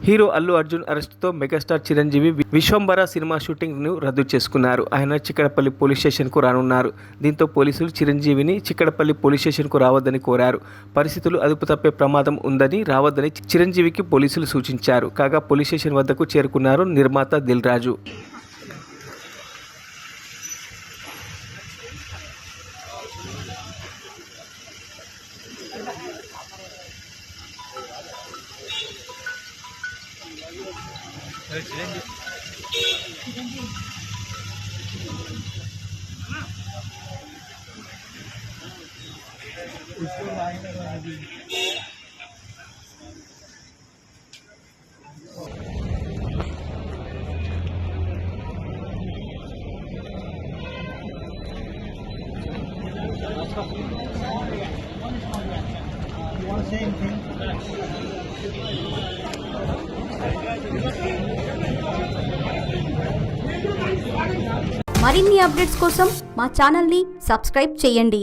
Hero Allu Arjun అరెస్టుతో megastar Chiranjeevi Vishwambhara cinema షూటింగ్ను రద్దు చేసుకున్నారు. ఆయన చిక్కడపల్లి పోలీస్ స్టేషన్కు రానున్నారు. దీంతో పోలీసులు చిరంజీవిని చిక్కడపల్లి పోలీస్ స్టేషన్కు రావద్దని కోరారు. పరిస్థితులు అదుపు తప్పే ప్రమాదం ఉందని రావద్దని చిరంజీవికి పోలీసులు సూచించారు. కాగా పోలీస్ స్టేషన్ వద్దకు చేరుకున్నారు నిర్మాత దిల్ రాజు. మరిన్ని అప్డేట్స్ కోసం మా ఛానల్ని సబ్స్క్రైబ్ చేయండి.